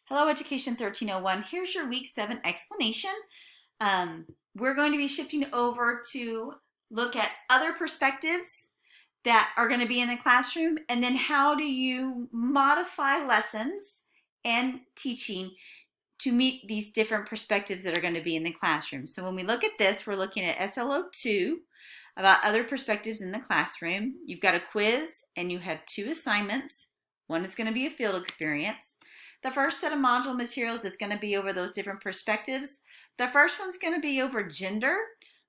Hello, Education 1301. Here's your week 7 explanation. We're going to be shifting over to look at other perspectives that are going to be in the classroom, and then how do you modify lessons and teaching to meet these different perspectives that are going to be in the classroom. So when we look at this, we're looking at SLO2 about other perspectives in the classroom. You've got a quiz and you have 2 assignments. One is going to be a field experience. The first set of module materials is going to be over those different perspectives. The first one's going to be over gender,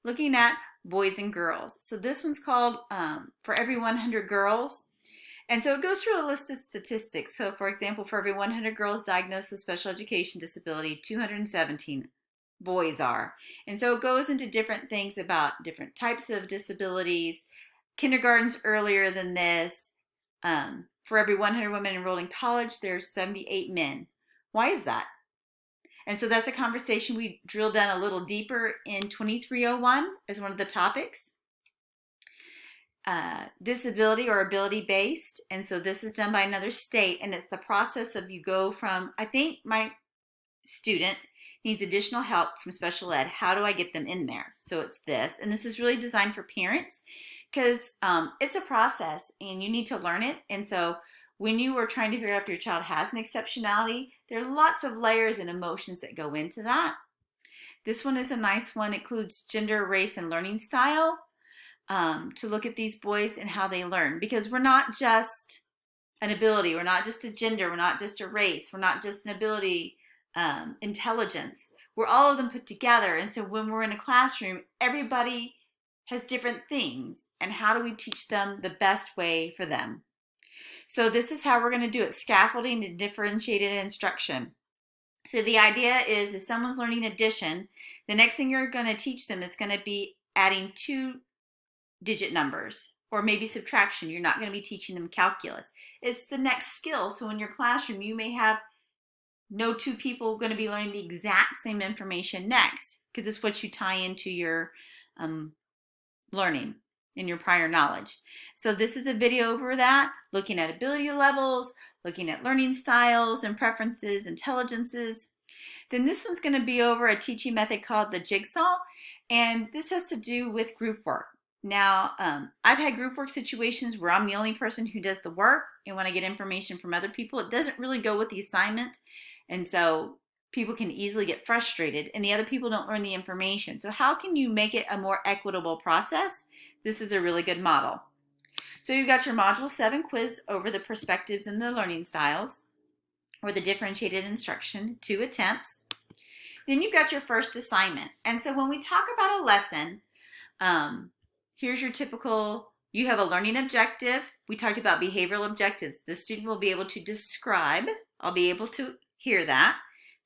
looking at boys and girls. So this one's called For Every 100 Girls. And so it goes through a list of statistics. So for example, for every 100 girls diagnosed with special education disability, 217 boys are. And so it goes into different things about different types of disabilities. Kindergarten's earlier than this. For every 100 women enrolled in college, there's 78 men. Why is that? And so that's a conversation we drill down a little deeper in 2301 as one of the topics. Disability or ability based. And so this is done by another state, and it's the process of you go from, I think my student needs additional help from special ed. How do I get them in there? So it's this, and this is really designed for parents because it's a process and you need to learn it. And so when you are trying to figure out if your child has an exceptionality, there are lots of layers and emotions that go into that. This one is a nice one. It includes gender, race, and learning style to look at these boys and how they learn, because we're not just an ability, we're not just a gender, we're not just a race, we're not just an ability, intelligence. We're all of them put together. And so when we're in a classroom, everybody has different things, and how do we teach them the best way for them? So this is how we're going to do it: scaffolding and differentiated instruction. So the idea is, if someone's learning addition, the next thing you're going to teach them is going to be adding 2-digit numbers, or maybe subtraction. You're not going to be teaching them calculus. It's the next skill. So in your classroom, you may have no 2 people going to be learning the exact same information next, because it's what you tie into your learning in your prior knowledge. So this is a video over that, looking at ability levels, looking at learning styles and preferences, intelligences. Then this one's going to be over a teaching method called the jigsaw, and this has to do with group work. Now, I've had group work situations where I'm the only person who does the work, and when I get information from other people, it doesn't really go with the assignment, and so people can easily get frustrated, and the other people don't learn the information. So how can you make it a more equitable process? This is a really good model. So you've got your Module 7 quiz over the perspectives and the learning styles, or the differentiated instruction, 2 attempts. Then you've got your first assignment. And so when we talk about a lesson, here's your typical, you have a learning objective. We talked about behavioral objectives. The student will be able to describe, I'll be able to hear that,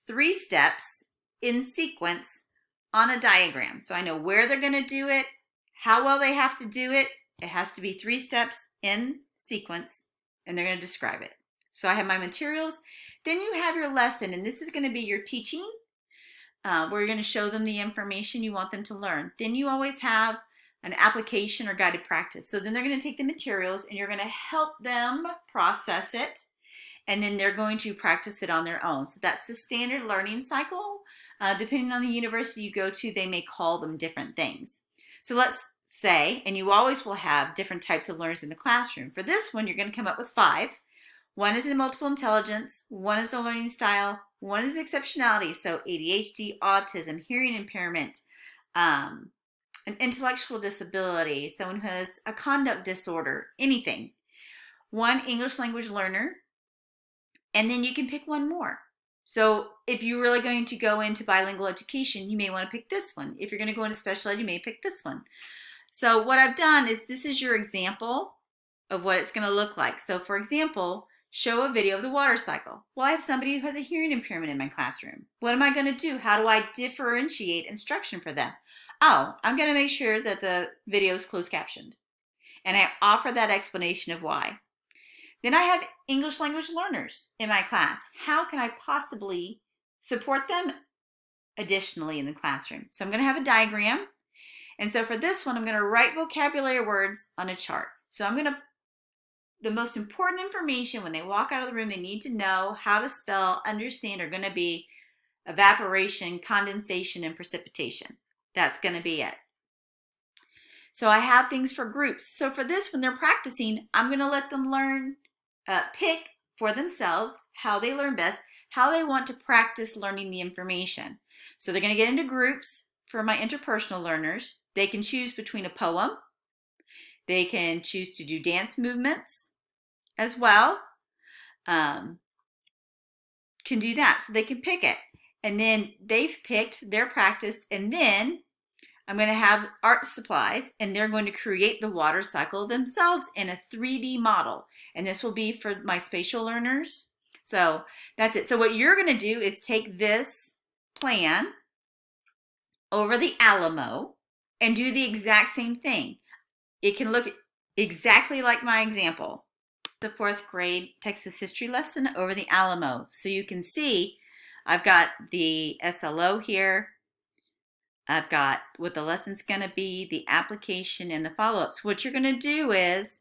3 steps in sequence on a diagram. So I know where they're going to do it, how well they have to do it. It has to be 3 steps in sequence, and they're going to describe it. So I have my materials. Then you have your lesson, and this is going to be your teaching, where you're going to show them the information you want them to learn. Then you always have an application or guided practice. So then they're going to take the materials and you're going to help them process it, and then they're going to practice it on their own. So that's the standard learning cycle. Depending on the university you go to, they may call them different things. So let's say, and you always will have different types of learners in the classroom. For this one, you're going to come up with 5. One is in multiple intelligence, one is a learning style, one is exceptionality, so ADHD, autism, hearing impairment, an intellectual disability, someone who has a conduct disorder, anything. One English language learner, and then you can pick one more. So if you're really going to go into bilingual education, you may want to pick this one. If you're going to go into special ed, you may pick this one. So what I've done is, this is your example of what it's going to look like. So for example, show a video of the water cycle. Well, I have somebody who has a hearing impairment in my classroom. What am I going to do? How do I differentiate instruction for them? Oh, I'm going to make sure that the video is closed captioned, and I offer that explanation of why. Then I have English language learners in my class. How can I possibly support them additionally in the classroom? So I'm going to have a diagram. And so for this one, I'm going to write vocabulary words on a chart. So I'm going to the most important information when they walk out of the room they need to know how to spell, understand, are going to be evaporation, condensation, and precipitation. That's going to be it. So I have things for groups. So for this, when they're practicing, I'm going to let them learn, pick for themselves how they learn best, how they want to practice learning the information. So they're going to get into groups for my interpersonal learners. They can choose between a poem. They can choose to do dance movements as well. Can do that. So they can pick it. And then they've picked, they're practiced, and then I'm going to have art supplies, and they're going to create the water cycle themselves in a 3D model. And this will be for my spatial learners. So that's it. So what you're going to do is take this plan over the Alamo and do the exact same thing. It can look exactly like my example. The 4th grade Texas history lesson over the Alamo. So you can see I've got the SLO here. I've got what the lesson's going to be, the application, and the follow-ups. What you're going to do is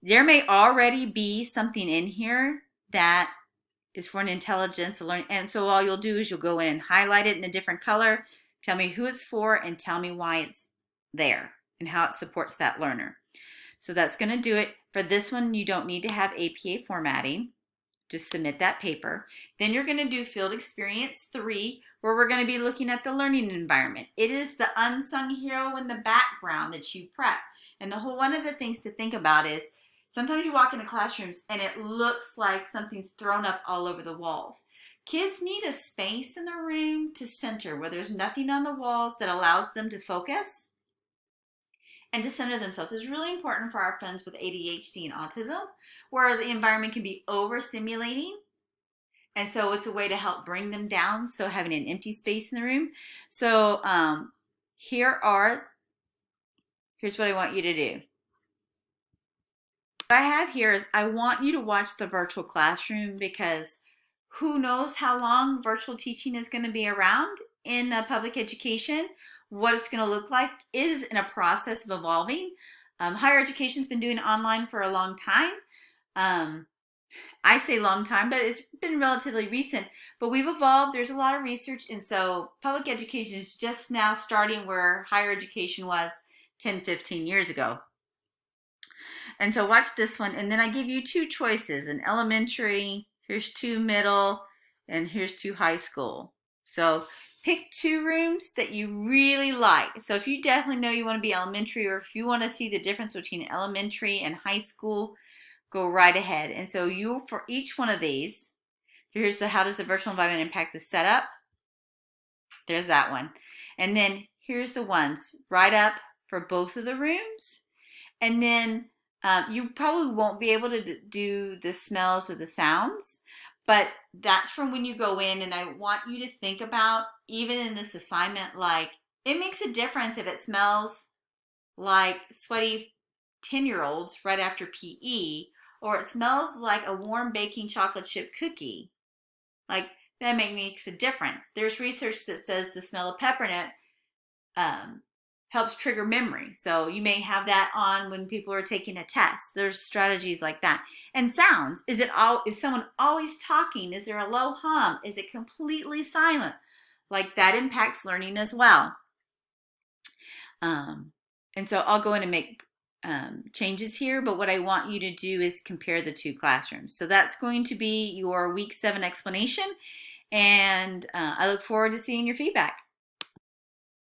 there may already be something in here that is for an intelligence, a learning, and so all you'll do is you'll go in and highlight it in a different color, tell me who it's for, and tell me why it's there and how it supports that learner. So that's going to do it. For this one, you don't need to have APA formatting. Just submit that paper. Then you're going to do Field Experience 3, where we're going to be looking at the learning environment. It is the unsung hero in the background that you prep. And one of the things to think about is sometimes you walk into classrooms and it looks like something's thrown up all over the walls. Kids need a space in the room to center where there's nothing on the walls that allows them to focus and to center themselves. Is really important for our friends with ADHD and autism, where the environment can be overstimulating. And so it's a way to help bring them down, so having an empty space in the room. So here's what I want you to do. What I have here is I want you to watch the virtual classroom, because who knows how long virtual teaching is going to be around in public education. What it's going to look like is in a process of evolving. Higher education's been doing online for a long time. I say long time, but it's been relatively recent. But we've evolved. There's a lot of research, and so public education is just now starting where higher education was 10, 15 years ago. And so watch this one, and then I give you 2 choices, an elementary, here's 2 middle, and here's 2 high school. So pick 2 rooms that you really like. So if you definitely know you want to be elementary, or if you want to see the difference between elementary and high school, go right ahead. And so for each one of these, here's the how does the virtual environment impact the setup? There's that one. And then here's the ones right up for both of the rooms. And then you probably won't be able to do the smells or the sounds, but that's from when you go in. And I want you to think about, even in this assignment, like it makes a difference if it smells like sweaty 10-year-olds right after PE, or it smells like a warm baking chocolate chip cookie. Like that makes a difference. There's research that says the smell of peppermint helps trigger memory. So you may have that on when people are taking a test. There's strategies like that. And sounds. Is someone always talking? Is there a low hum? Is it completely silent? Like that impacts learning as well. And so I'll go in and make changes here, but what I want you to do is compare the 2 classrooms. So that's going to be your week 7 explanation, and I look forward to seeing your feedback.